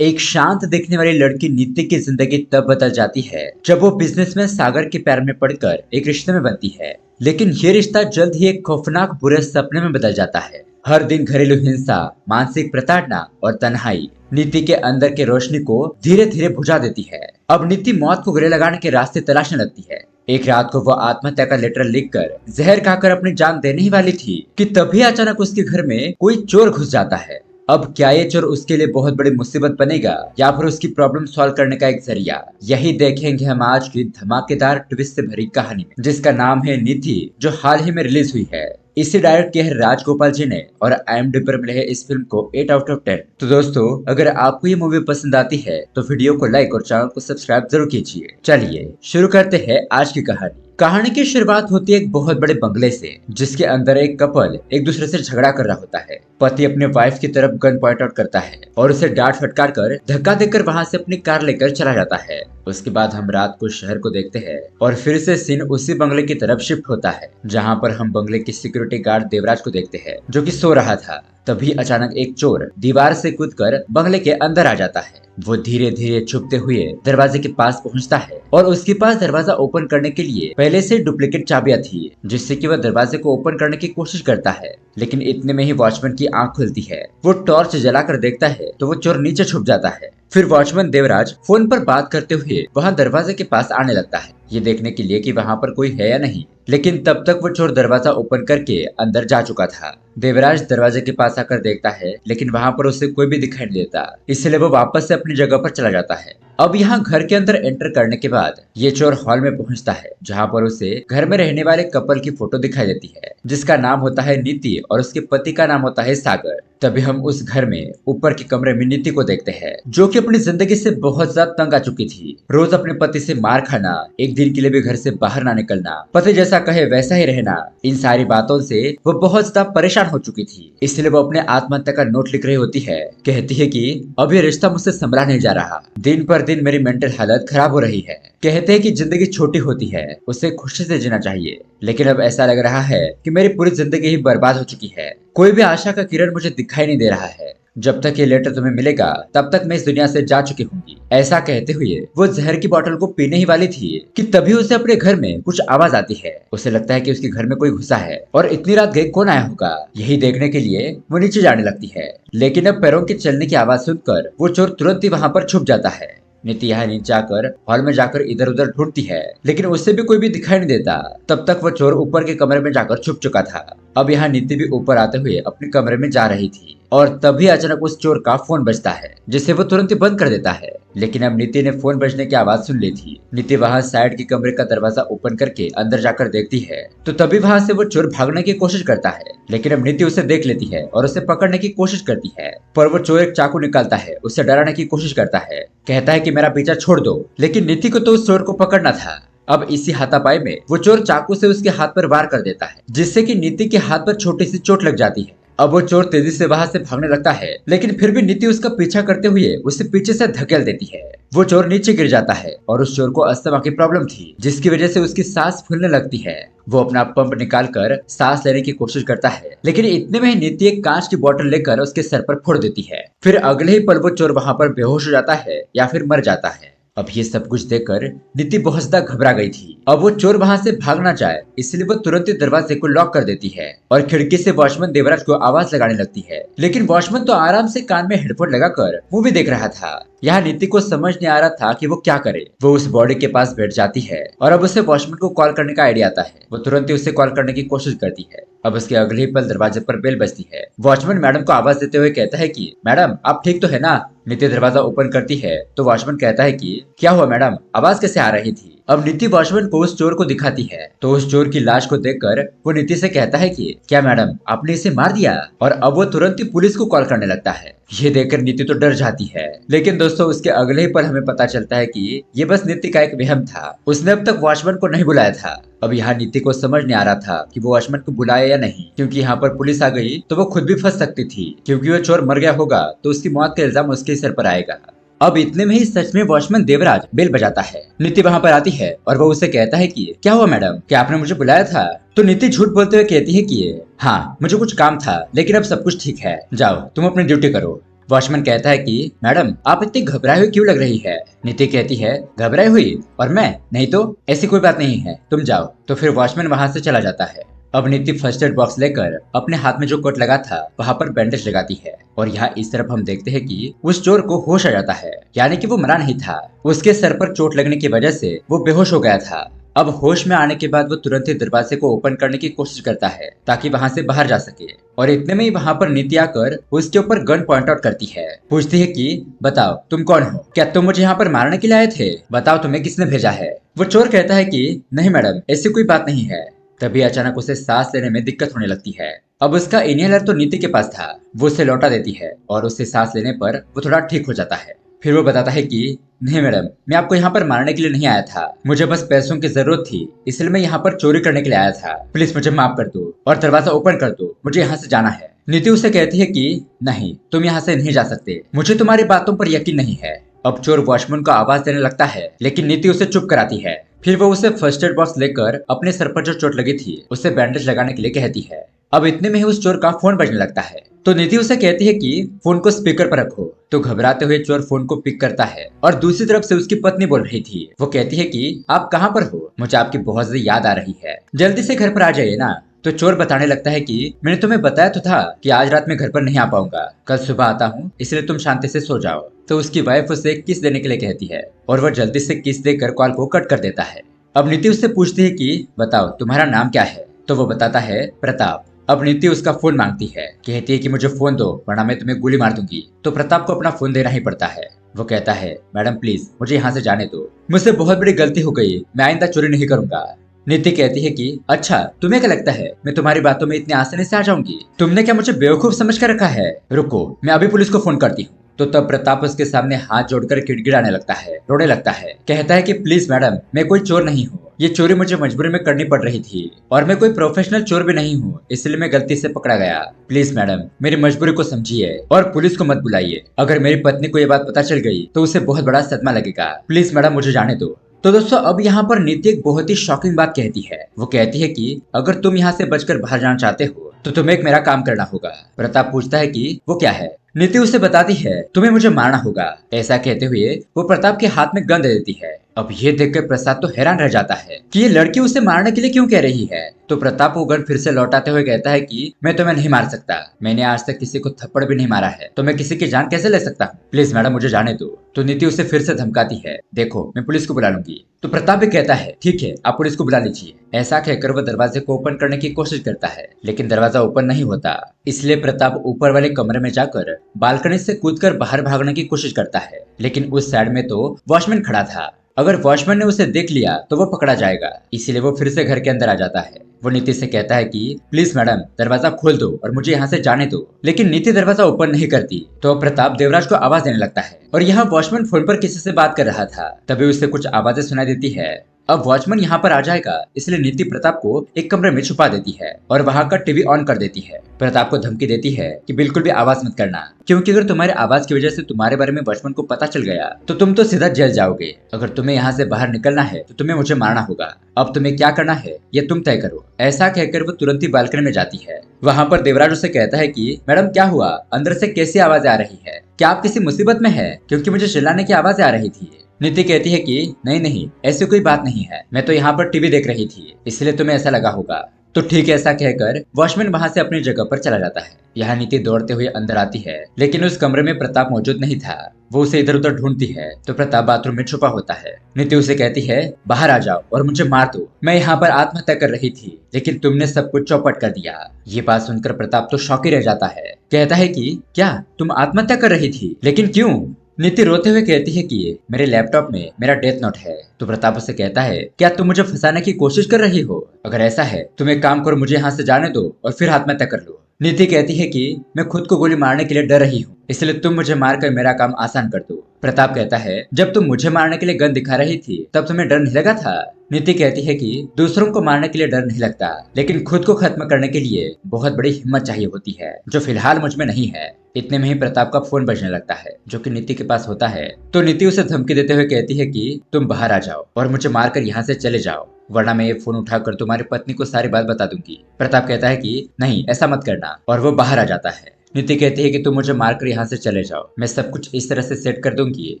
एक शांत दिखने वाली लड़की नीति की जिंदगी तब बदल जाती है जब वो बिजनेसमैन सागर के पैर में पड़कर एक रिश्ते में बनती है। लेकिन ये रिश्ता जल्द ही एक खौफनाक बुरे सपने में बदल जाता है। हर दिन घरेलू हिंसा, मानसिक प्रताड़ना और तन्हाई नीति के अंदर के रोशनी को धीरे धीरे बुझा देती है। अब नीति मौत को गले लगाने के रास्ते तलाशने लगती है। एक रात को वो आत्महत्या का लेटर लिखकर जहर खाकर अपनी जान देने ही वाली थी कि तभी अचानक उसके घर में कोई चोर घुस जाता है। अब क्या ये चोर उसके लिए बहुत बड़ी मुसीबत बनेगा या फिर उसकी प्रॉब्लम सॉल्व करने का एक जरिया, यही देखेंगे हम आज की धमाकेदार ट्विस्ट से भरी कहानी में, जिसका नाम है नीति, जो हाल ही में रिलीज हुई है। इसे डायरेक्ट किया है राजगोपाल जी ने और IMDb पर मिले है इस फिल्म को 8 आउट ऑफ 10। तो दोस्तों, अगर आपको ये मूवी पसंद आती है तो वीडियो को लाइक और चैनल को सब्सक्राइब जरूर कीजिए। चलिए शुरू करते हैं आज की कहानी। कहानी की शुरुआत होती है एक बहुत बड़े बंगले से, जिसके अंदर एक कपल एक दूसरे से झगड़ा कर रहा होता है। पति अपने वाइफ की तरफ गन पॉइंट आउट करता है और उसे डांट फटकार कर धक्का देकर वहां से अपनी कार लेकर चला जाता है। उसके बाद हम रात को शहर को देखते हैं और फिर से सीन उसी बंगले की तरफ शिफ्ट होता है, जहां पर हम बंगले की सिक्योरिटी गार्ड देवराज को देखते हैं, जो कि सो रहा था। तभी अचानक एक चोर दीवार से कूदकर बंगले के अंदर आ जाता है। वो धीरे धीरे छुपते हुए दरवाजे के पास पहुंचता है और उसके पास दरवाजा ओपन करने के लिए पहले से डुप्लीकेट चाबियां थी, जिससे कि वह दरवाजे को ओपन करने की कोशिश करता है। लेकिन इतने में ही वॉचमैन की आंख खुलती है। वो टॉर्च जलाकर देखता है तो वो चोर नीचे छुप जाता है। फिर वॉचमैन देवराज फोन पर बात करते हुए वहां दरवाजे के पास आने लगता है, ये देखने के लिए कि वहां पर कोई है या नहीं। लेकिन तब तक वो चोर दरवाजा ओपन करके अंदर जा चुका था। देवराज दरवाजे के पास आकर देखता है, लेकिन वहां पर उसे कोई भी दिखाई नहीं देता, इसलिए वो वापस से अपनी जगह पर चला जाता है। अब यहाँ घर के अंदर एंटर करने के बाद ये चोर हॉल में पहुंचता है, जहाँ पर उसे घर में रहने वाले कपल की फोटो दिखाई देती है, जिसका नाम होता है नीति और उसके पति का नाम होता है सागर। तभी हम उस घर में ऊपर के कमरे में नीति को देखते हैं, जो कि अपनी जिंदगी से बहुत ज्यादा तंग आ चुकी थी। रोज अपने पति से मार खाना, एक दिन के लिए भी घर से बाहर ना निकलना, पति जैसा कहे वैसा ही रहना, इन सारी बातों से वो बहुत ज्यादा परेशान हो चुकी थी। इसलिए वो अपने आत्महत्या का नोट लिख रही होती है। कहती है कि अब ये रिश्ता मुझसे संभला नहीं जा रहा, दिन पर दिन मेरी मेंटल हालत खराब हो रही है। कहते हैं कि जिंदगी छोटी होती है, उसे खुशी से जीना चाहिए, लेकिन अब ऐसा लग रहा है कि मेरी पूरी जिंदगी ही बर्बाद हो चुकी है। कोई भी आशा का किरण मुझे दिखाई नहीं दे रहा है। जब तक ये लेटर तुम्हें मिलेगा तब तक मैं इस दुनिया से जा चुकी होंगी। ऐसा कहते हुए वो जहर की बोतल को पीने ही वाली थी कि तभी उसे अपने घर में कुछ आवाज आती है। उसे लगता है कि उसके घर में कोई घुसा है और इतनी रात गए कौन आया होगा, यही देखने के लिए वो नीचे जाने लगती है। लेकिन अब पैरों के चलने की आवाज सुनकर वो चोर तुरंत ही वहां पर छुप जाता है। नीति यहाँ नीचे आकर हॉल में जाकर इधर उधर ढूंढती है, लेकिन उससे भी कोई भी दिखाई नहीं देता। तब तक वो चोर ऊपर के कमरे में जाकर छुप चुका था। अब यहाँ नीति भी ऊपर आते हुए अपने कमरे में जा रही थी और तभी अचानक उस चोर का फोन बजता है, जिसे वो तुरंत ही बंद कर देता है। लेकिन अब नीति ने फोन बजने की आवाज सुन ली थी। नीति वहां साइड के कमरे का दरवाजा ओपन करके अंदर जाकर देखती है तो तभी वहां से वो चोर भागने की कोशिश करता है। लेकिन अब नीति उसे देख लेती है और उसे पकड़ने की कोशिश करती है, पर वो चोर एक चाकू निकालता है, उसे डराने की कोशिश करता है, कहता है कि मेरा पीछा छोड़ दो। लेकिन नीति को तो उस चोर को पकड़ना था। अब इसी हाथापाई में वो चोर चाकू से उसके हाथ पर वार कर देता है, जिससे कि नीति के हाथ पर छोटी सी चोट लग जाती है। अब वो चोर तेजी से वहां से भागने लगता है, लेकिन फिर भी नीति उसका पीछा करते हुए उसे पीछे से धकेल देती है। वो चोर नीचे गिर जाता है और उस चोर को अस्थमा की प्रॉब्लम थी, जिसकी वजह से उसकी सांस फूलने लगती है। वो अपना पंप निकालकर सांस लेने की कोशिश करता है, लेकिन इतने में ही नीति एक कांच की बोतल लेकर उसके सर पर फोड़ देती है। फिर अगले ही पल वो चोर वहां पर बेहोश हो जाता है या फिर मर जाता है। अब ये सब कुछ देखकर नीति बहुत ज्यादा घबरा गई थी। अब वो चोर वहां से भागना चाहे, इसलिए वो तुरंत ही दरवाजे को लॉक कर देती है और खिड़की से वॉचमैन देवराज को आवाज लगाने लगती है। लेकिन वॉचमैन तो आराम से कान में हेडफोन लगाकर मूवी देख रहा था। यहाँ नीति को समझ नहीं आ रहा था कि वो क्या करे। वो उस बॉडी के पास बैठ जाती है और अब उसे वॉचमैन को कॉल करने का आइडिया आता है। वो तुरंत ही उसे कॉल करने की कोशिश करती है। अब उसके अगले ही पल दरवाजे पर बेल बजती है। वॉचमैन मैडम को आवाज देते हुए कहता है कि मैडम आप ठीक तो है ना। नीति दरवाजा ओपन करती है तो वॉचमैन कहता है कि क्या हुआ मैडम, आवाज कैसे आ रही थी। अब नीति वॉचमैन को उस चोर को दिखाती है तो उस चोर की लाश को देखकर वो नीति से कहता है कि क्या मैडम आपने इसे मार दिया। और अब वो तुरंत ही पुलिस को कॉल करने लगता है। ये देखकर नीति तो डर जाती है, लेकिन दोस्तों उसके अगले ही पल हमें पता चलता है कि ये बस नीति का एक वहम था। उसने अब तक वॉचमैन को नहीं बुलाया था। अब यहाँ नीति को समझ नहीं आ रहा था कि वो वॉचमैन को बुलाया या नहीं, क्योंकि यहाँ पर पुलिस आ गई तो वो खुद भी फंस सकती थी, क्योंकि वो चोर मर गया होगा तो उसकी मौत का इल्जाम उसके सर पर आएगा। अब इतने में ही सच में वॉचमैन देवराज बेल बजाता है। नीति वहां पर आती है और वो उसे कहता है कि क्या हुआ मैडम, क्या आपने मुझे बुलाया था। तो नीति झूठ बोलते हुए कहती है कि हाँ मुझे कुछ काम था, लेकिन अब सब कुछ ठीक है, जाओ तुम अपनी ड्यूटी करो। वॉचमैन कहता है कि मैडम आप इतनी घबराई हुई क्यों लग रही है। नीति कहती है घबराई हुई, और मैं नहीं तो ऐसी कोई बात नहीं है, तुम जाओ। तो फिर वॉचमैन वहां से चला जाता है। अब नीति फर्स्ट एड बॉक्स लेकर अपने हाथ में जो कट लगा था वहां पर बैंडेज लगाती है, और यहाँ इस तरफ हम देखते हैं कि उस चोर को होश आ जाता है, यानी कि वो मरा नहीं था, उसके सर पर चोट लगने की वजह से वो बेहोश हो गया था। अब होश में आने के बाद वो तुरंत ही दरवाजे को ओपन करने की कोशिश करता है ताकि वहां से बाहर जा सके, और इतने में ही वहां पर नीति आकर उसके ऊपर गन पॉइंट आउट करती है। पूछती है कि बताओ तुम कौन हो, क्या तुम मुझे यहाँ पर मारने के लिए आए थे, बताओ तुम्हें किसने भेजा है। वो चोर कहता है कि नहीं मैडम, ऐसी कोई बात नहीं है। तभी अचानक उसे सांस लेने में दिक्कत होने लगती है। अब उसका इनहेलर तो नीति के पास था, वो उसे लौटा देती है और उससे सांस लेने पर वो थोड़ा ठीक हो जाता है। फिर वो बताता है कि नहीं मैडम, मैं आपको यहाँ पर मारने के लिए नहीं आया था, मुझे बस पैसों की जरूरत थी, इसलिए मैं यहाँ पर चोरी करने के लिए आया था, प्लीज मुझे माफ कर दो और दरवाजा ओपन कर दो, मुझे यहाँ से जाना है। नीति उसे कहती है कि नहीं, तुम यहाँ से नहीं जा सकते, मुझे तुम्हारी बातों पर यकीन नहीं है। अब चोर वॉचमैन को आवाज देने लगता है, लेकिन नीति उसे चुप कराती है। फिर वो उसे फर्स्ट एड बॉक्स लेकर अपने सर पर जो चोट लगी थी उसे बैंडेज लगाने के लिए कहती है। अब इतने में ही उस चोर का फोन बजने लगता है, तो निधि उसे कहती है कि फोन को स्पीकर पर रखो। तो घबराते हुए चोर फोन को पिक करता है और दूसरी तरफ से उसकी पत्नी बोल रही थी। वो कहती है कि आप कहाँ पर हो, मुझे आपकी बहुत ज्यादा याद आ रही है, जल्दी से घर पर आ जाइए ना। तो चोर बताने लगता है कि मैंने तुम्हें बताया तो था कि आज रात में घर पर नहीं आ पाऊंगा, कल सुबह आता हूँ, इसलिए तुम शांति से सो जाओ। तो उसकी वाइफ उसे किस देने के लिए कहती है और वह जल्दी से किस देकर कॉल को कट कर देता है। अब नीति उससे पूछती है कि बताओ तुम्हारा नाम क्या है। तो वो बताता है प्रताप। अब नीति उसका फोन मांगती है, कहती है कि मुझे फोन दो वरना मैं तुम्हें गोली मार दूंगी। तो प्रताप को अपना फोन देना ही पड़ता है। वो कहता है मैडम प्लीज मुझे यहाँ से जाने दो, मुझसे बहुत बड़ी गलती हो गई, मैं आइंदा चोरी नहीं करूंगा। नीति कहती है कि अच्छा तुम्हें क्या लगता है मैं तुम्हारी बातों में इतनी आसानी से आ जाऊंगी, तुमने क्या मुझे बेवकूफ समझ कर रखा है, रुको मैं अभी पुलिस को फोन करती हूँ। तो तब प्रताप उसके सामने हाथ जोड़कर गिड़गिड़ाने लगता है, रोने लगता है, कहता है कि प्लीज मैडम मैं कोई चोर नहीं हूँ, ये चोरी मुझे मजबूरी में करनी पड़ रही थी और मैं कोई प्रोफेशनल चोर भी नहीं हूँ, इसलिए मैं गलती से पकड़ा गया। प्लीज मैडम मेरी मजबूरी को समझिए और पुलिस को मत बुलाइए, अगर मेरी पत्नी को ये बात पता चल गई तो उसे बहुत बड़ा सदमा लगेगा, प्लीज मैडम मुझे जाने दो। तो दोस्तों अब यहाँ पर नीति एक बहुत ही शॉकिंग बात कहती है। वो कहती है कि अगर तुम यहाँ से बचकर बाहर जाना चाहते हो तो तुम्हें एक मेरा काम करना होगा। प्रताप पूछता है कि वो क्या है। नीति उसे बताती है तुम्हें मुझे मारना होगा। ऐसा कहते हुए वो प्रताप के हाथ में गन दे देती है। अब ये देखकर प्रसाद तो हैरान रह जाता है कि ये लड़की उसे मारने के लिए क्यों कह रही है। तो प्रताप वो गन फिर से लौटाते हुए कहता है कि मैं तुम्हें नहीं मार सकता, मैंने आज तक किसी को थप्पड़ भी नहीं मारा है, तो मैं किसी की जान कैसे ले सकता हूँ, प्लीज मैडम मुझे जाने दो। तो नीति उसे फिर से धमकाती है, देखो मैं पुलिस को बुला लूंगी। तो प्रताप भी कहता है ठीक है आप पुलिस को बुला लीजिए। ऐसा कहकर वो दरवाजे को ओपन करने की कोशिश करता है, लेकिन दरवाजा ओपन नहीं होता। इसलिए प्रताप ऊपर वाले कमरे में जाकर बालकनी से कूदकर बाहर भागने की कोशिश करता है, लेकिन उस साइड में तो वॉचमैन खड़ा था। अगर वॉचमैन ने उसे देख लिया तो वो पकड़ा जाएगा, इसीलिए वो फिर से घर के अंदर आ जाता है। वो नीति से कहता है कि प्लीज मैडम दरवाजा खोल दो और मुझे यहाँ से जाने दो, लेकिन नीति दरवाजा ओपन नहीं करती। तो प्रताप देवराज को आवाज देने लगता है और यहाँ वॉचमैन फोन पर किसी से बात कर रहा था। तभी उसे कुछ आवाजें सुनाई देती है। अब वॉचमैन यहाँ पर आ जाएगा, इसलिए नीति प्रताप को एक कमरे में छुपा देती है और वहाँ का टीवी ऑन कर देती है। प्रताप को धमकी देती है कि बिल्कुल भी आवाज मत करना, क्योंकि अगर तुम्हारे आवाज की वजह से तुम्हारे बारे में वॉचमैन को पता चल गया तो तुम तो सीधा जेल जाओगे। अगर तुम्हें यहाँ से बाहर निकलना है तो तुम्हें मुझे मारना होगा, अब तुम्हें क्या करना है ये तुम तय करो। ऐसा कहकर वो तुरंत ही बालकनी में जाती है। वहाँ पर देवराज उसे कहता है कि मैडम क्या हुआ, अंदर से कैसी आवाज आ रही है, क्या आप किसी मुसीबत में है, क्योंकि मुझे चिल्लाने की आवाज आ रही थी। नीति कहती है कि नहीं नहीं ऐसी कोई बात नहीं है, मैं तो यहाँ पर टीवी देख रही थी, इसलिए तुम्हें ऐसा लगा होगा। तो ठीक है ऐसा कहकर वॉचमैन वहां से अपनी जगह पर चला जाता है। यहाँ नीति दौड़ते हुए अंदर आती है, लेकिन उस कमरे में प्रताप मौजूद नहीं था। वो उसे इधर उधर ढूंढती है तो प्रताप बाथरूम में छुपा होता है। नीति उसे कहती है बाहर आ जाओ और मुझे मार दो, मैं यहाँ पर आत्महत्या कर रही थी, लेकिन तुमने सब कुछ चौपट कर दिया। ये बात सुनकर प्रताप तो शॉकी रह जाता है, कहता है कि क्या तुम आत्महत्या कर रही थी, लेकिन क्यों। नीति रोते हुए कहती है कि मेरे लैपटॉप में मेरा डेथ नोट है। तो प्रताप उसे कहता है क्या तुम मुझे फंसाने की कोशिश कर रही हो, अगर ऐसा है तुम एक काम करो मुझे यहाँ से जाने दो और फिर आत्महत्या कर लो। नीति कहती है कि मैं खुद को गोली मारने के लिए डर रही हूँ, इसलिए तुम मुझे मारकर मेरा काम आसान कर दो। प्रताप कहता है जब तुम मुझे मारने के लिए गन दिखा रही थी तब तुम्हें डर नहीं लगा था। नीति कहती है कि दूसरों को मारने के लिए डर नहीं लगता, लेकिन खुद को खत्म करने के लिए बहुत बड़ी हिम्मत चाहिए होती है, जो फिलहाल मुझ में नहीं है। इतने में ही प्रताप का फोन बजने लगता है, जो कि नीति के पास होता है। तो नीति उसे धमकी देते हुए कहती है कि तुम बाहर आ जाओ और मुझे मारकर यहाँ से चले जाओ, वरना मैं ये फोन उठाकर तुम्हारी पत्नी को सारी बात बता दूंगी। प्रताप कहता है कि नहीं ऐसा मत करना, और वो बाहर आ जाता है। नीति कहती है कि तुम मुझे मारकर यहाँ से चले जाओ, मैं सब कुछ इस तरह से सेट कर दूंगी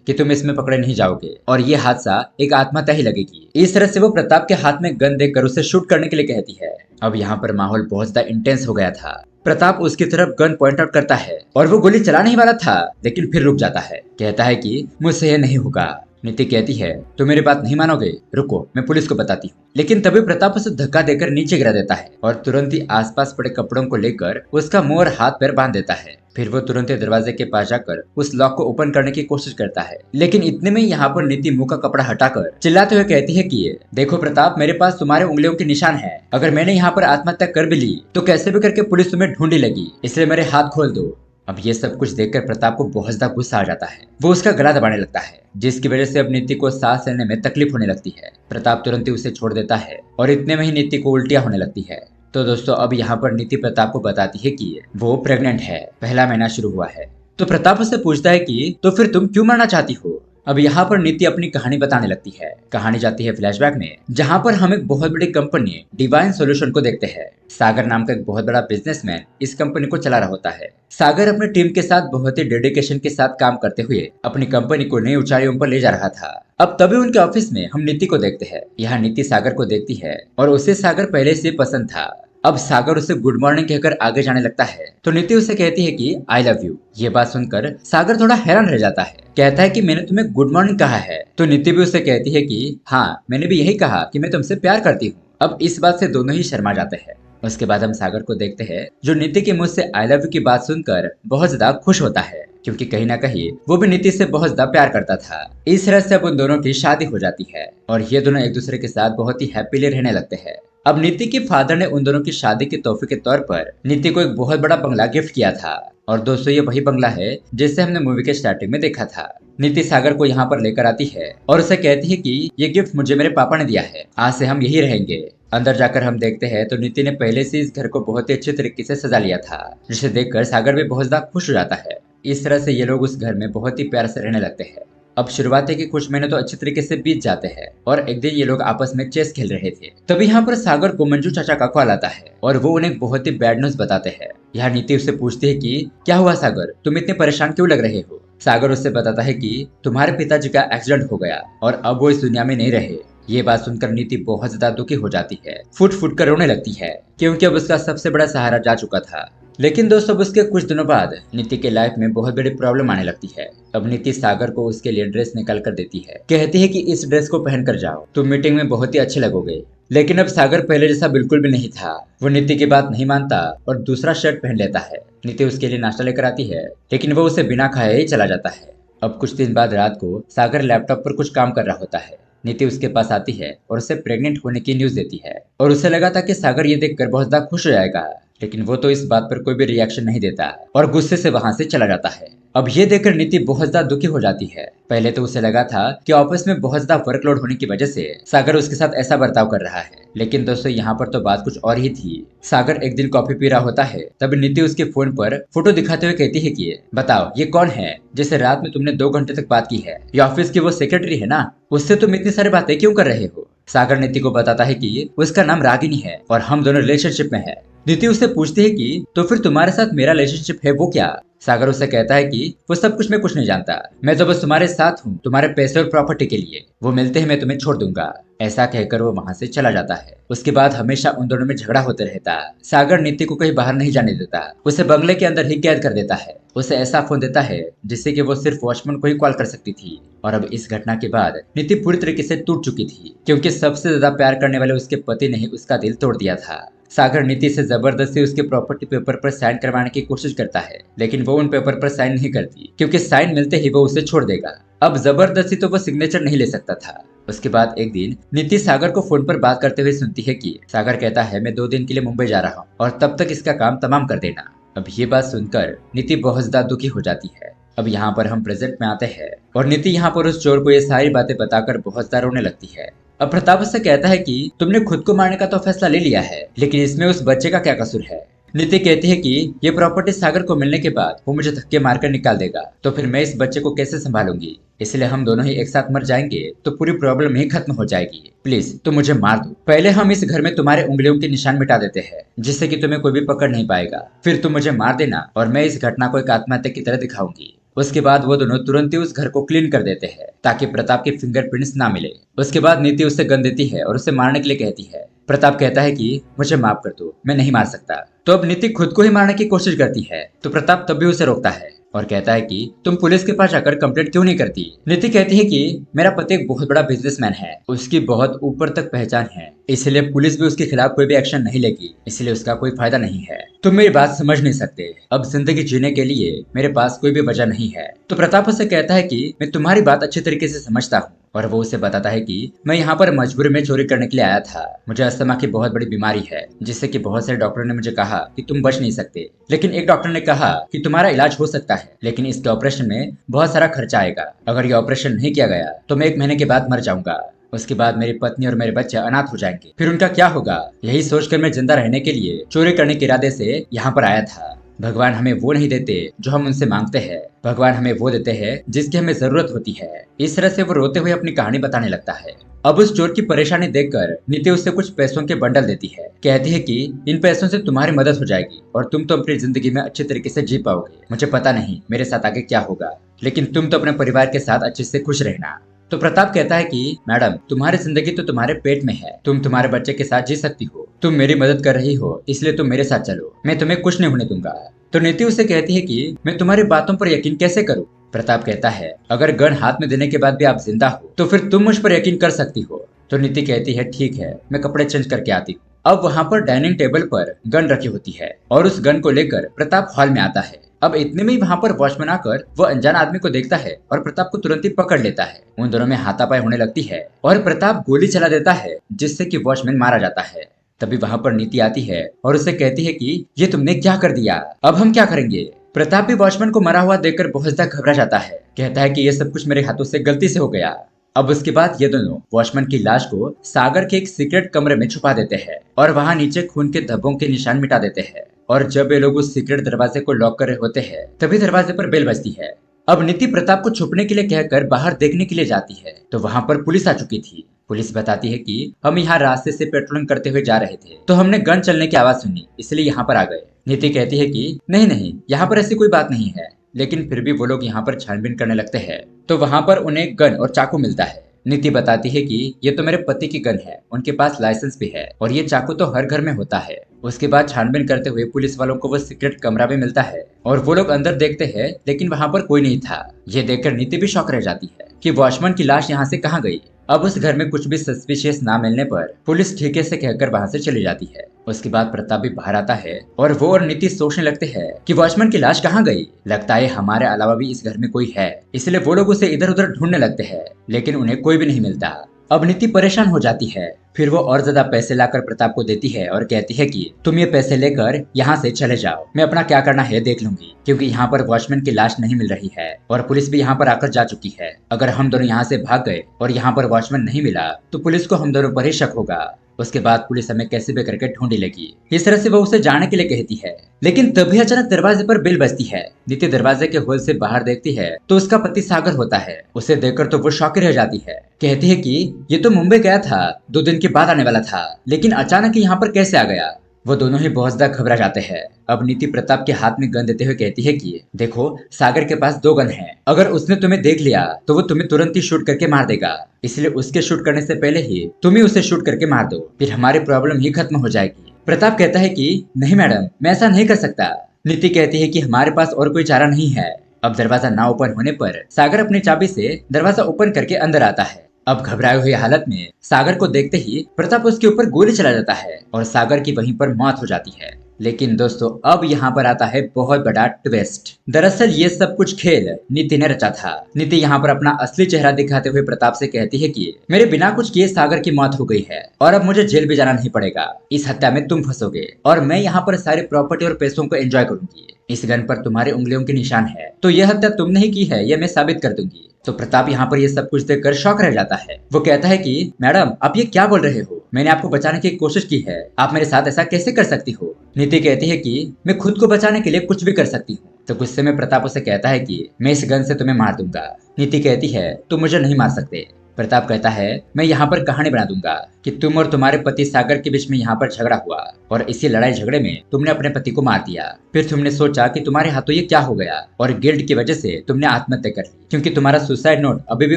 कि तुम इसमें पकड़े नहीं जाओगे और ये हादसा एक आत्महत्या ही लगेगी। इस तरह से वो प्रताप के हाथ में गन देकर उसे शूट करने के लिए कहती है। अब यहाँ पर माहौल बहुत ज्यादा इंटेंस हो गया था। प्रताप उसकी तरफ गन पॉइंट आउट करता है और वो गोली चलाने ही वाला था, लेकिन फिर रुक जाता है। कहता है कि मुझसे यह नहीं होगा। नीति कहती है तो मेरी बात नहीं मानोगे, रुको मैं पुलिस को बताती हूँ। लेकिन तभी प्रताप उसे धक्का देकर नीचे गिरा देता है और तुरंत ही आसपास पड़े कपड़ों को लेकर उसका मुंह और हाथ पैर बांध देता है। फिर वो तुरंत ही दरवाजे के पास जाकर उस लॉक को ओपन करने की कोशिश करता है, लेकिन इतने में यहाँ पर नीति मुंह का कपड़ा हटाकर चिल्लाते हुए कहती है कि देखो प्रताप, मेरे पास तुम्हारे उंगलियों के निशान है। अगर मैंने यहाँ पर आत्महत्या कर भी ली तो कैसे भी करके पुलिस तुम्हें ढूंढी लगी, इसलिए मेरे हाथ खोल दो। अब ये सब कुछ देखकर प्रताप को बहुत ज्यादा गुस्सा आ जाता है। वो उसका गला दबाने लगता है, जिसकी वजह से अब नीति को सांस लेने में तकलीफ होने लगती है। प्रताप तुरंत ही उसे छोड़ देता है और इतने में ही नीति को उल्टियां होने लगती है। तो दोस्तों अब यहाँ पर नीति प्रताप को बताती है कि वो प्रेग्नेंट है, पहला महीना शुरू हुआ है। तो प्रताप उससे पूछता है कि तो फिर तुम क्यों मरना चाहती हो। अब यहाँ पर नीति अपनी कहानी बताने लगती है। कहानी जाती है फ्लैशबैक में, जहाँ पर हम एक बहुत बड़ी कंपनी डिवाइन सॉल्यूशन को देखते हैं। सागर नाम का एक बहुत बड़ा बिजनेसमैन इस कंपनी को चला रहा होता है। सागर अपनी टीम के साथ बहुत ही डेडिकेशन के साथ काम करते हुए अपनी कंपनी को नई ऊंचाइयों पर ले जा रहा था। अब तभी उनके ऑफिस में हम नीति को देखते हैं। यहाँ नीति सागर को देखती है और उसे सागर पहले से पसंद था। अब सागर उसे गुड मॉर्निंग कहकर आगे जाने लगता है तो नीति उसे कहती है कि आई लव यू। ये बात सुनकर सागर थोड़ा हैरान रह जाता है। कहता है कि मैंने तुम्हें गुड मॉर्निंग कहा है। तो नीति भी उसे कहती है कि हाँ, मैंने भी यही कहा कि मैं तुमसे प्यार करती हूँ। अब इस बात से दोनों ही शर्मा जाते हैं। उसके बाद हम सागर को देखते हैं, जो नीति के मुंह से आई लव यू की बात सुनकर बहुत ज्यादा खुश होता है, क्योंकि कहीं ना कहीं वो भी नीति से बहुत ज्यादा प्यार करता था। इस तरह से अब उन दोनों की शादी हो जाती है और ये दोनों एक दूसरे के साथ बहुत ही हैप्पीली रहने लगते हैं। अब नीति के फादर ने उन दोनों की शादी के तोहफे के तौर पर नीति को एक बहुत बड़ा बंगला गिफ्ट किया था। और दोस्तों ये वही बंगला है जिसे हमने मूवी के स्टार्टिंग में देखा था। नीति सागर को यहाँ पर लेकर आती है और उसे कहती है कि ये गिफ्ट मुझे मेरे पापा ने दिया है, आज से हम यही रहेंगे। अंदर जाकर हम देखते हैं तो नीति ने पहले से इस घर को बहुत ही अच्छे तरीके से सजा लिया था, जिसे देखकर सागर भी बहुत ज्यादा खुश हो जाता है। इस तरह से ये लोग उस घर में बहुत ही प्यार से रहने लगते हैं। अब शुरुआत है कि कुछ महीने तो अच्छे तरीके से बीत जाते हैं और एक दिन ये लोग आपस में चेस खेल रहे थे। तभी यहाँ पर सागर को मंजू चाचा का कॉल आता है और वो उन्हें बहुत ही बैड न्यूज बताते हैं। यहाँ नीति उससे पूछती है कि क्या हुआ सागर, तुम इतने परेशान क्यों लग रहे हो। सागर उससे बताता है कि तुम्हारे पिताजी का एक्सीडेंट हो गया और अब वो इस दुनिया में नहीं रहे। ये बात सुनकर नीति बहुत ज्यादा दुखी हो जाती है, फुट फुट कर रोने लगती है, क्योंकि अब उसका सबसे बड़ा सहारा जा चुका था। लेकिन दोस्तों उसके कुछ दिनों बाद नीति के लाइफ में बहुत बड़ी प्रॉब्लम आने लगती है। अब नीति सागर को उसके लिए ड्रेस निकाल कर देती है, कहती है कि इस ड्रेस को पहन कर जाओ, तुम मीटिंग में बहुत ही अच्छे लगोगे। लेकिन अब सागर पहले जैसा बिल्कुल भी नहीं था। वो नीति की बात नहीं मानता और दूसरा शर्ट पहन लेता है। नीति उसके लिए नाश्ता लेकर आती है, लेकिन वो उसे बिना खाए ही चला जाता है। अब कुछ दिन बाद रात को सागर लैपटॉप पर कुछ काम कर रहा होता है। नीति उसके पास आती है और उसे प्रेग्नेंट होने की न्यूज देती है और उसे लगा था कि सागर ये देखकर बहुत ज्यादा खुश हो जाएगा, लेकिन वो तो इस बात पर कोई भी रिएक्शन नहीं देता और गुस्से से वहां से चला जाता है। अब ये देखकर नीति बहुत ज्यादा दुखी हो जाती है। पहले तो उसे लगा था कि ऑफिस में बहुत ज्यादा वर्कलोड होने की वजह से सागर उसके साथ ऐसा बर्ताव कर रहा है, लेकिन दोस्तों यहाँ पर तो बात कुछ और ही थी। सागर एक दिन कॉफी पी रहा होता है, तब नीति उसके फोन पर फोटो दिखाते हुए कहती है कि बताओ ये कौन है जिसे रात में तुमने 2 घंटे तक बात की है, ये ऑफिस की वो सेक्रेटरी है ना, उससे तुम इतनी सारी बातें क्यों कर रहे हो। सागर नीति को बताता है कि उसका नाम रागिनी है और हम दोनों रिलेशनशिप में है। नीति उससे पूछती है कि तो फिर तुम्हारे साथ मेरा रिलेशनशिप है वो क्या। सागर उससे कहता है कि वो सब कुछ मैं कुछ नहीं जानता, मैं तो बस तुम्हारे साथ हूँ तुम्हारे पैसे और प्रॉपर्टी के लिए, वो मिलते ही मैं तुम्हें छोड़ दूंगा। ऐसा कहकर वो वहां से चला जाता है। उसके बाद हमेशा उन दोनों में झगड़ा होते रहता। सागर नीति को कहीं बाहर नहीं जाने देता, उसे बंगले के अंदर ही कैद कर देता है। उसे ऐसा फोन देता है जिससे कि वो सिर्फ वॉचमैन को ही कॉल कर सकती थी। और अब इस घटना के बाद नीति पूरी तरीके से टूट चुकी थी, क्योंकि सबसे ज्यादा प्यार करने वाले उसके पति ने ही उसका दिल तोड़ दिया था। सागर नीति से जबरदस्ती उसके प्रॉपर्टी पेपर पर साइन करवाने की कोशिश करता है, लेकिन वो उन पेपर पर साइन नहीं करती, क्योंकि साइन मिलते ही वो उसे छोड़ देगा। अब जबरदस्ती तो वो सिग्नेचर नहीं ले सकता था। उसके बाद एक दिन नीति सागर को फोन पर बात करते हुए सुनती है कि सागर कहता है मैं 2 दिन के लिए मुंबई जा रहा हूँ और तब तक इसका काम तमाम कर देना। अब ये बात सुनकर नीति बहुत ज्यादा दुखी हो जाती है। अब यहाँ पर हम प्रेजेंट में आते हैं और नीति यहाँ पर उस चोर को ये सारी बातें बताकर बहुत ज्यादा रोने लगती है। अब प्रताप उससे कहता है कि तुमने खुद को मारने का तो फैसला ले लिया है, लेकिन इसमें उस बच्चे का क्या कसूर है। नीति कहती है कि ये प्रॉपर्टी सागर को मिलने के बाद वो मुझे धक्के मारकर निकाल देगा, तो फिर मैं इस बच्चे को कैसे संभालूंगी। इसलिए हम दोनों ही एक साथ मर जाएंगे तो पूरी प्रॉब्लम ही खत्म हो जाएगी। प्लीज तुम मुझे मार दो। पहले हम इस घर में तुम्हारे उंगलियों के निशान मिटा देते हैं, जिससे कि तुम्हें कोई भी पकड़ नहीं पाएगा। फिर तुम मुझे मार देना और मैं इस घटना को एक आत्महत्या की तरह दिखाऊंगी। उसके बाद वो दोनों तुरंत ही उस घर को क्लीन कर देते हैं ताकि प्रताप के फिंगरप्रिंट्स ना मिले। उसके बाद नीति उसे गन देती है और उसे मारने के लिए कहती है। प्रताप कहता है कि मुझे माफ कर दो, मैं नहीं मार सकता। तो अब नीति खुद को ही मारने की कोशिश करती है, तो प्रताप तब भी उसे रोकता है और कहता है कि तुम पुलिस के पास जाकर कंप्लेंट क्यों नहीं करती। नीति कहती है कि मेरा पति एक बहुत बड़ा बिजनेसमैन है, उसकी बहुत ऊपर तक पहचान है, इसलिए पुलिस भी उसके खिलाफ कोई भी एक्शन नहीं लेगी, इसलिए उसका कोई फायदा नहीं है। तुम मेरी बात समझ नहीं सकते। अब जिंदगी जीने के लिए मेरे पास कोई भी वजह नहीं है। तो प्रताप उसे कहता है कि मैं तुम्हारी बात अच्छी तरीके से समझता हूँ, और वो उसे बताता है कि मैं यहाँ पर मजबूरी में चोरी करने के लिए आया था। मुझे अस्थमा की बहुत बड़ी बीमारी है, जिससे कि बहुत सारे डॉक्टरों ने मुझे कहा कि तुम बच नहीं सकते। लेकिन एक डॉक्टर ने कहा कि तुम्हारा इलाज हो सकता है, लेकिन इसके ऑपरेशन में बहुत सारा खर्चा आएगा। अगर ये ऑपरेशन नहीं किया गया तो मैं 1 महीने के बाद मर जाऊंगा। उसके बाद मेरी पत्नी और मेरे बच्चे अनाथ हो जाएंगे। फिर उनका क्या होगा? यही सोचकर मैं जिंदा रहने के लिए चोरी करने के इरादे से यहाँ पर आया था। भगवान हमें वो नहीं देते जो हम उनसे मांगते हैं, भगवान हमें वो देते हैं जिसकी हमें जरूरत होती है। इस तरह से वो रोते हुए अपनी कहानी बताने लगता है। अब उस चोर की परेशानी देखकर नीति उससे कुछ पैसों के बंडल देती है। कहती है कि इन पैसों से तुम्हारी मदद हो जाएगी और तुम तो अपनी जिंदगी में अच्छे तरीके से जी पाओगे। मुझे पता नहीं मेरे साथ आगे क्या होगा, लेकिन तुम तो अपने परिवार के साथ अच्छे से खुश रहना। तो प्रताप कहता है कि मैडम, तुम्हारी जिंदगी तो तुम्हारे पेट में है, तुम तुम्हारे बच्चे के साथ जी सकती हो। तुम मेरी मदद कर रही हो, इसलिए तुम मेरे साथ चलो, मैं तुम्हें कुछ नहीं होने दूंगा। तो नीति उसे कहती है कि मैं तुम्हारी बातों पर यकीन कैसे करूं? प्रताप कहता है अगर गन हाथ में देने के बाद भी आप जिंदा हो तो फिर तुम मुझ पर यकीन कर सकती हो। तो नीति कहती है ठीक है, मैं कपड़े चेंज करके आती हूँ। अब वहाँ पर डाइनिंग टेबल पर गन रखी होती है और उस गन को लेकर प्रताप हॉल में आता है। अब इतने में ही वहाँ पर वॉचमैन आकर वो अनजान आदमी को देखता है और प्रताप को तुरंत ही पकड़ लेता है। उन दोनों में हाथापाई होने लगती है और प्रताप गोली चला देता है, जिससे कि वॉचमैन मारा जाता है। तभी वहाँ पर नीति आती है और उसे कहती है कि ये तुमने क्या कर दिया, अब हम क्या करेंगे। प्रताप भी वॉचमैन को मरा हुआ देखकर बहुत ज्यादा घबरा जाता है। कहता है कि ये सब कुछ मेरे हाथों से गलती से हो गया। अब उसके बाद ये दोनों वॉचमैन की लाश को सागर के एक सीक्रेट कमरे में छुपा देते हैं और वहाँ नीचे खून के धब्बों के निशान मिटा देते हैं। और जब ये लोग उस सीक्रेट दरवाजे को लॉक कर रहे होते हैं, तभी दरवाजे पर बेल बजती है। अब नीति प्रताप को छुपने के लिए कहकर बाहर देखने के लिए जाती है, तो वहाँ पर पुलिस आ चुकी थी। पुलिस बताती है कि हम यहाँ रास्ते से पेट्रोलिंग करते हुए जा रहे थे, तो हमने गन चलने की आवाज सुनी, इसलिए यहाँ पर आ गए। नीति कहती है कि नहीं नहीं, यहाँ पर ऐसी कोई बात नहीं है। लेकिन फिर भी वो लोग यहाँ पर छानबीन करने लगते हैं, तो वहाँ पर उन्हें गन और चाकू मिलता है। नीति बताती है कि ये तो मेरे पति की गन है, उनके पास लाइसेंस भी है और ये चाकू तो हर घर में होता है। उसके बाद छानबीन करते हुए पुलिस वालों को वो सीक्रेट कमरा भी मिलता है और वो लोग अंदर देखते हैं, लेकिन वहाँ पर कोई नहीं था। ये देखकर नीति भी शॉक रह जाती है कि वॉचमैन की लाश यहाँ से कहाँ गई। अब उस घर में कुछ भी सस्पिशियस ना मिलने पर पुलिस ठीके से कहकर वहाँ से चली जाती है। उसके बाद प्रताप भी बाहर आता है और वो और नीति सोचने लगते हैं कि वॉचमैन की लाश कहाँ गई। लगता है हमारे अलावा भी इस घर में कोई है, इसलिए वो लोग उसे इधर उधर ढूंढने लगते हैं, लेकिन उन्हें कोई भी नहीं मिलता। अब नीति परेशान हो जाती है। फिर वो और ज्यादा पैसे लाकर प्रताप को देती है और कहती है कि तुम ये पैसे लेकर यहाँ से चले जाओ, मैं अपना क्या करना है देख लूंगी, क्योंकि यहाँ पर वॉचमैन की लाश नहीं मिल रही है और पुलिस भी यहाँ पर आकर जा चुकी है। अगर हम दोनों यहाँ से भाग गए और यहाँ पर वॉचमैन नहीं मिला तो पुलिस को हम दोनों पर ही शक होगा। उसके बाद पुलिस हमें कैसे भी करके ढूंढ लेगी। इस तरह से वो उसे जाने के लिए कहती है, लेकिन तभी अचानक दरवाजे पर बेल बजती है। नीति दरवाजे के होल से बाहर देखती है तो उसका पति सागर होता है। उसे देखकर तो वो शॉक रह जाती है। कहती है कि ये तो मुंबई गया था, 2 दिन के बाद आने वाला था, लेकिन अचानक यहाँ पर कैसे आ गया। वो दोनों ही बहुत ज्यादा घबरा जाते हैं। अब नीति प्रताप के हाथ में गन देते हुए कहती है कि देखो, सागर के पास 2 गन हैं। अगर उसने तुम्हें देख लिया तो वो तुम्हें तुरंत ही शूट करके मार देगा, इसलिए उसके शूट करने से पहले ही तुम ही उसे शूट करके मार दो, फिर हमारी प्रॉब्लम ही खत्म हो जाएगी। प्रताप कहता है कि नहीं मैडम, मैं ऐसा नहीं कर सकता। नीति कहती है कि हमारे पास और कोई चारा नहीं है। अब दरवाजा ना ओपन होने पर सागर अपनी चाबी से दरवाजा ओपन करके अंदर आता है। अब घबराए हुए हालत में सागर को देखते ही प्रताप उसके ऊपर गोली चला जाता है और सागर की वहीं पर मौत हो जाती है। लेकिन दोस्तों, अब यहाँ पर आता है बहुत बड़ा ट्विस्ट। दरअसल ये सब कुछ खेल नीति ने रचा था। नीति यहाँ पर अपना असली चेहरा दिखाते हुए प्रताप से कहती है कि मेरे बिना कुछ किए सागर की मौत हो गई है और अब मुझे जेल भी जाना नहीं पड़ेगा। इस हत्या में तुम फंसोगे और मैं यहाँ पर सारी प्रॉपर्टी और पैसों को एंजॉय करूंगी। इस गन पर तुम्हारे उंगलियों के निशान है, तो यह हत्या तुमने ही की है, यह मैं साबित कर दूंगी। तो प्रताप यहाँ पर ये सब कुछ देखकर शॉक रह जाता है। वो कहता है कि मैडम, आप ये क्या बोल रहे हो? मैंने आपको बचाने की कोशिश की है, आप मेरे साथ ऐसा कैसे कर सकती हो? नीति कहती है कि मैं खुद को बचाने के लिए कुछ भी कर सकती हूँ। तो गुस्से में प्रताप उसे कहता है कि मैं इस गन से तुम्हें मार दूंगा। नीति कहती है तुम मुझे नहीं मार सकते। प्रताप कहता है मैं यहाँ पर कहानी बना दूंगा कि तुम और तुम्हारे पति सागर के बीच में यहाँ पर झगड़ा हुआ और इसी लड़ाई झगड़े में तुमने अपने पति को मार दिया। फिर तुमने सोचा कि तुम्हारे हाथों ये क्या हो गया और गिल्ट की वजह से तुमने आत्महत्या कर ली, क्योंकि तुम्हारा सुसाइड नोट अभी भी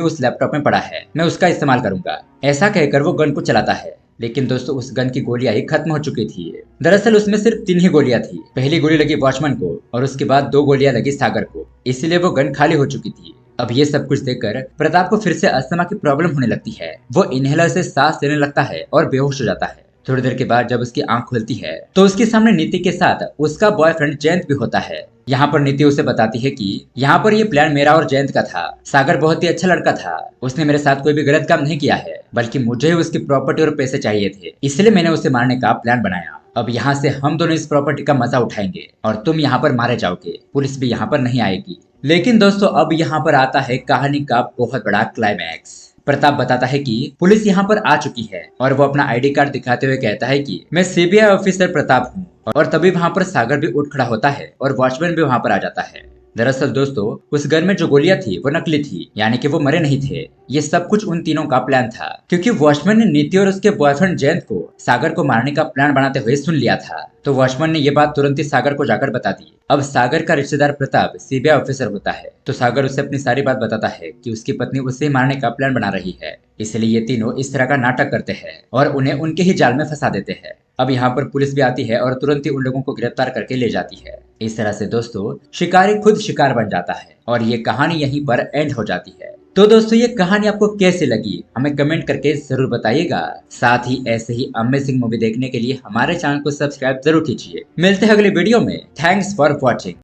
उस लैपटॉप में पड़ा है, मैं उसका इस्तेमाल करूंगा। ऐसा कहकर वो गन को चलाता है, लेकिन दोस्तों उस गन की गोलियां ही खत्म हो चुकी थी। दरअसल उसमें सिर्फ 3 ही गोलियां थी। पहली गोली लगी वॉचमैन को और उसके बाद 2 गोलियां लगी सागर को, इसलिए वो गन खाली हो चुकी थी। अब ये सब कुछ देखकर प्रताप को फिर से अस्थमा की प्रॉब्लम होने लगती है। वो इनहेलर से सांस लेने लगता है और बेहोश हो जाता है। थोड़ी देर के बाद जब उसकी आंख खुलती है तो उसके सामने नीति के साथ उसका बॉयफ्रेंड जयंत भी होता है। यहाँ पर नीति उसे बताती है कि यहाँ पर ये प्लान मेरा और जयंत का था। सागर बहुत ही अच्छा लड़का था, उसने मेरे साथ कोई भी गलत काम नहीं किया है, बल्कि मुझे ही उसकी प्रॉपर्टी और पैसे चाहिए थे, इसलिए मैंने उसे मारने का प्लान बनाया। अब यहाँ से हम दोनों इस प्रॉपर्टी का मजा उठाएंगे और तुम यहाँ पर मारे जाओगे, पुलिस भी यहाँ पर नहीं आएगी। लेकिन दोस्तों अब यहाँ पर आता है कहानी का बहुत बड़ा क्लाइमैक्स। प्रताप बताता है कि पुलिस यहाँ पर आ चुकी है और वो अपना आईडी कार्ड दिखाते हुए कहता है कि मैं सीबीआई ऑफिसर प्रताप हूँ। और तभी वहाँ पर सागर भी उठ खड़ा होता है और वॉचमैन भी वहाँ पर आ जाता है। दरअसल दोस्तों उस गन में जो गोलियां थी वो नकली थी, यानी कि वो मरे नहीं थे। ये सब कुछ उन तीनों का प्लान था, क्योंकि वॉचमैन ने नीति और उसके बॉयफ्रेंड जयंत को सागर को मारने का प्लान बनाते हुए सुन लिया था। तो वॉचमैन ने ये बात तुरंत ही सागर को जाकर बता दी। अब सागर का रिश्तेदार प्रताप सीबीआई ऑफिसर होता है, तो सागर उसे अपनी सारी बात बताता है कि उसकी पत्नी उसे मारने का प्लान बना रही है, इसलिए ये तीनों इस तरह का नाटक करते हैं और उन्हें उनके ही जाल में फंसा देते हैं। अब यहाँ पर पुलिस भी आती है और तुरंत ही उन लोगों को गिरफ्तार करके ले जाती है। इस तरह से दोस्तों शिकारी खुद शिकार बन जाता है और ये कहानी यहीं पर एंड हो जाती है। तो दोस्तों ये कहानी आपको कैसी लगी हमें कमेंट करके जरूर बताइएगा। साथ ही ऐसे ही अमेजिंग मूवी देखने के लिए हमारे चैनल को सब्सक्राइब जरूर कीजिए। मिलते हैं अगले वीडियो में। Thanks for watching.